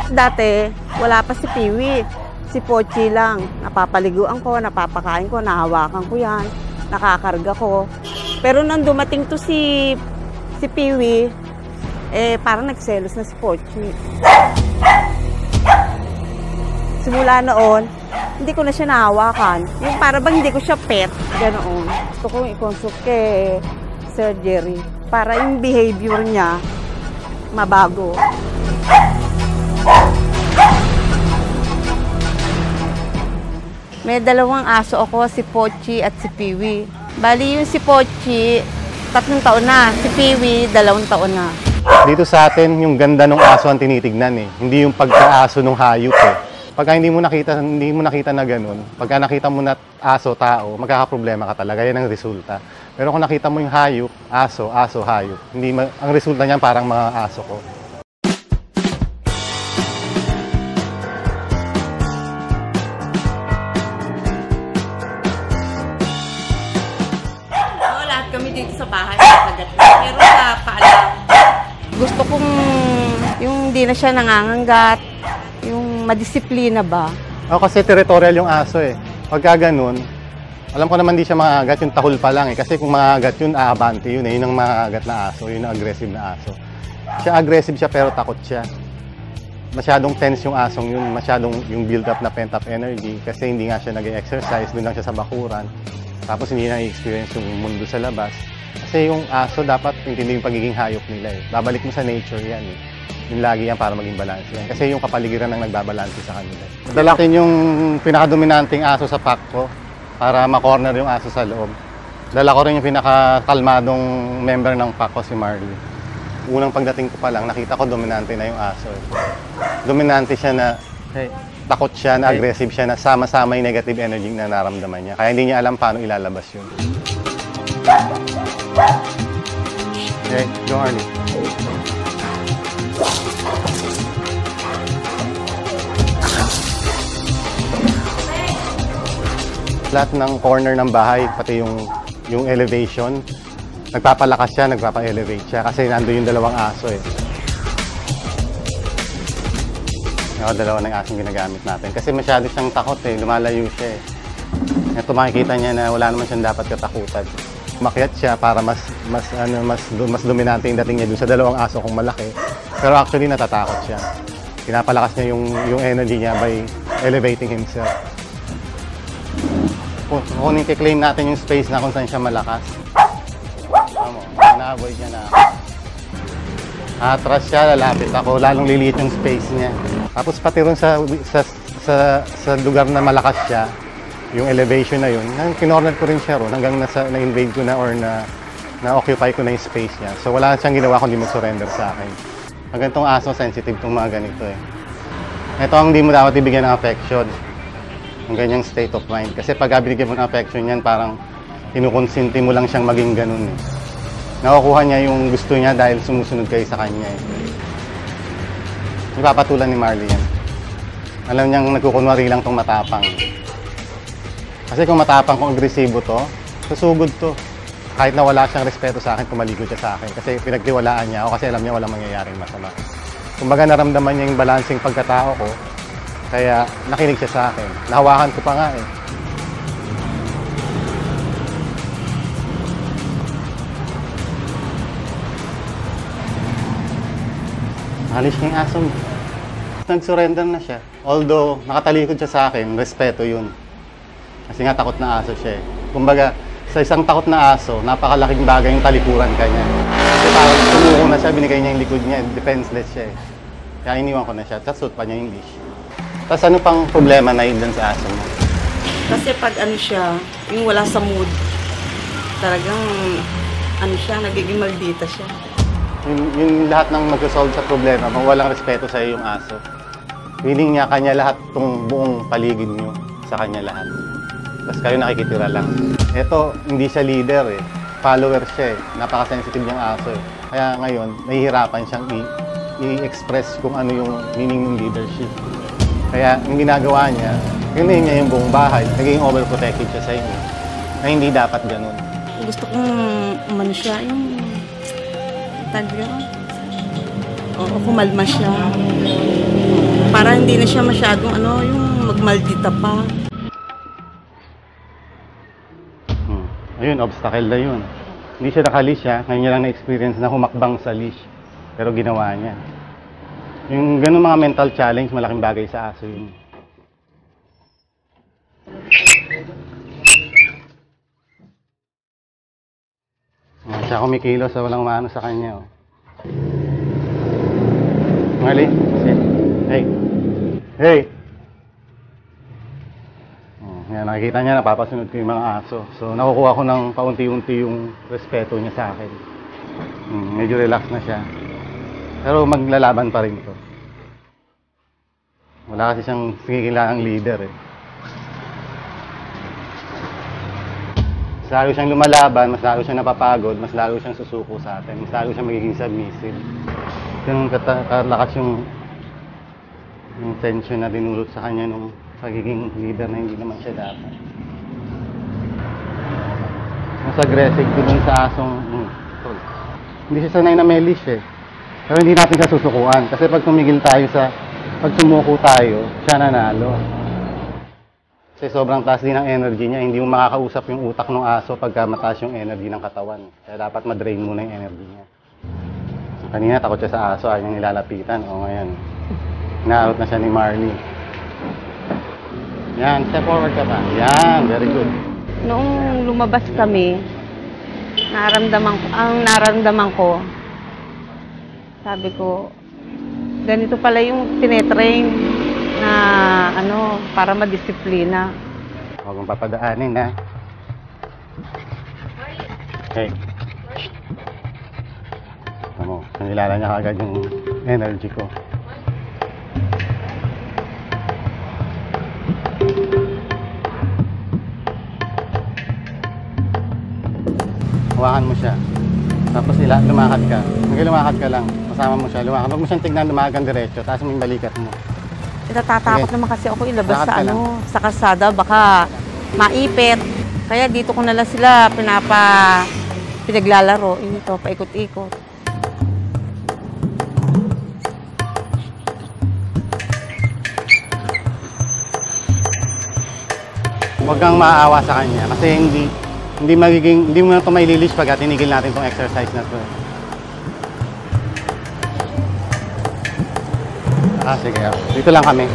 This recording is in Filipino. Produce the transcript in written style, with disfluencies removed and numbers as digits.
Dati, wala pa si Piwi. Si Pochi lang. Napapaliguan ko, napapakain ko, nahawakan ko yan, nakakarga ko. Pero nang dumating to si Piwi, parang nagselos na si Pochi. Simula noon, hindi ko na siya nahawakan. Yung para bang hindi ko siya pet, ganoon. Gusto kong i-consult kay Sir Jerry para yung behavior niya mabago. May dalawang aso ako, si Pochi at si Piwi. Bali yung si Pochi, 3 taon na. Si Piwi, 2 taon na. Dito sa atin, yung ganda ng aso ang tinitignan eh. Hindi yung pagkaaso ng hayop eh. Pagka hindi mo nakita na ganun, pagka nakita mo na aso, tao, magkakaproblema ka talaga. Yan ang resulta. Pero kung nakita mo yung hayop, aso, hayop, ang resulta niyan parang mga aso ko. Kami dito sa bahay, nakagat na. Pero sa paalam, gusto kong yung hindi na siya nanganganggat, yung madisiplina ba. Kasi territorial yung aso eh. Pagka ganun, alam ko naman di siya maagat, yung tahol pa lang eh. Kasi kung maagat yun, aabante yun eh. Yun ang maagat na aso, yun ang aggressive na aso. Siya aggressive siya pero takot siya. Masyadong tense yung asong yun, masyadong yung build up na pent up energy. Kasi hindi nga siya nag-exercise, doon lang siya sa bakuran. Tapos hindi na i-experience yung mundo sa labas. Kasi yung aso dapat intindi yung pagiging hayop nila eh. Babalik mo sa nature yan eh. Yung lagi yan para maging balance yan. Kasi yung kapaligiran ang nagbabalanse sa kanila. Dalakin yung pinakadominanting aso sa pack ko para ma-corner yung aso sa loob. Dala ko rin yung pinakakalmadong member ng pack ko, si Marley. Unang pagdating ko pa lang, nakita ko dominante na yung aso eh. Dominante siya na takot siya, na aggressive siya, na sama-sama yung negative energy na naramdaman niya. Kaya hindi niya alam paano ilalabas yun. Okay, go Arnie. Lahat ng corner ng bahay, pati yung elevation, nagpapalakas siya, nagpapa-elevate siya kasi nandun yung dalawang aso eh. Dalawa ng asong ginagamit natin. Kasi masyado siyang takot eh, lumalayo siya eh. Ito makikita niya na wala naman siyang dapat katakutan. Umakyat siya para mas dominante yung dating niya dun sa dalawang aso kung malaki. Pero actually natatakot siya. Pinapalakas niya yung energy niya by elevating himself. Kung i-claim natin yung space na kung saan siya malakas. Na-avoid niya na. Atras siya, lalapit ako, lalong liliit yung space niya. Tapos pati rin sa lugar na malakas siya, yung elevation na yun, kinorner ko rin siya ron hanggang na-invade ko na or na-occupy ko na yung space niya. So wala siyang ginawa kundi mag-surrender sa akin. Ang ganitong aso, sensitive itong mga ganito eh. Ito ang hindi mo dapat ibigyan ng affection. Ang ganyang state of mind. Kasi pag binigyan mo ng affection yan, parang kinukonsinti mo lang siyang maging ganun eh. Nakukuha niya yung gusto niya dahil sumusunod kayo sa kanya eh. Ipapatulan ni Marley yan. Alam niyang nagkukunwari lang tong matapang. Kasi kung matapang, kung agresibo to, susugod to. Kahit na wala siyang respeto sa akin, tumaligod siya sa akin. Kasi pinagtiwalaan niya ako kasi alam niya walang mangyayaring masama. Kumbaga naramdaman niya yung balancing pagkatao ko, kaya nakinig siya sa akin. Nahawakan ko pa nga eh. Alis niya yung aso mo. Nag-surrender na siya. Although, nakatalikod siya sa akin, respeto yun. Kasi nga takot na aso siya eh. Kumbaga, sa isang takot na aso, napakalaking bagay yung talikuran kanya. Kasi parang tumuko na siya, binigay niya yung likod niya, defenseless siya eh. Kaya iniwan ko na siya, tapos pa niya yung leash. Tapos ano pang problema na yun sa aso mo? Kasi pag ano siya, yung wala sa mood, talagang ano siya, nagiging maldita siya. Yung lahat ng mag-solve sa problema, kung walang respeto sa iyo yung aso. Feeling niya kanya lahat itong buong paligid niyo, sa kanya lahat. Tapos kayo nakikitira lang. Ito, hindi siya leader eh. Follower siya eh. Napaka-sensitive niyang aso eh. Kaya ngayon, nahihirapan siyang i-express kung ano yung meaning ng leadership. Kaya yung ginagawa niya, kinuhin niya yung buong bahay. Naging overprotective siya sa inyo. Na hindi dapat ganun. Gusto kong umano siya, yung tagyo. Oo, kumalma siya. hindi na siya masyadong yung magmaldita pa. Ayun, obstacle na yun. Hindi siya nakalish ha. Ngayon niya lang na-experience na humakbang sa leash. Pero ginawa niya. Yung ganun mga mental challenge, malaking bagay sa aso yun. Siya kumikilos sa walang maano sa kanya. Oh. Marley, sit. Hey. Hey! Yan, nakikita niya, napapasunod ko yung mga aso. So, nakukuha ko ng paunti-unti yung respeto niya sa akin. Medyo relax na siya. Pero maglalaban pa rin ito. Wala kasi siyang sikikilaang leader eh. Mas lalo siyang lumalaban, mas lalo siyang napapagod, mas lalo siyang susuko sa atin, mas lalo siyang magiging submissive. Yung kalakas yung tension na dinulot sa kanya nung pagiging leader na hindi naman siya dapat. Mas aggressive dun sa asong hindi siya sanay na may leash eh. Pero hindi natin siya susukuan kasi pag tumigil tayo pag sumuko tayo, siya nanalo. Kasi sobrang taas din ng energy niya, hindi mo makakausap yung utak ng aso pagka mataas yung energy ng katawan. Kaya dapat ma-drain muna yung energy niya. Kanina takot siya sa aso, ayaw niya nilalapitan. O ngayon, inaarot na siya ni Marley. Yan, step forward ka pa. Yan, very good. Noong lumabas kami, ang naramdaman ko, sabi ko, ganito pala yung tinetrain na para madisiplina. Huwag mong papadaanin, ha? Hey. Tama, nanilala niya kagad yung energy ko. Hawakan mo siya. Tapos lumakad ka. Lumakad ka lang. Kasama mo siya. Lumakad. Huwag mo siyang tignan, lumakad kang diretso. Taas mo yung balikat mo. Natatakot naman kasi ako ilabas Lakad ka sa kalsada. Baka maipit. Kaya dito ko na lang sila pinaglalaro. Ito, paikot-ikot. Huwag kang maaawa sa kanya kasi hindi mo na ito maililish pag tinigil natin itong exercise na ito. Sige. Dito lang kami.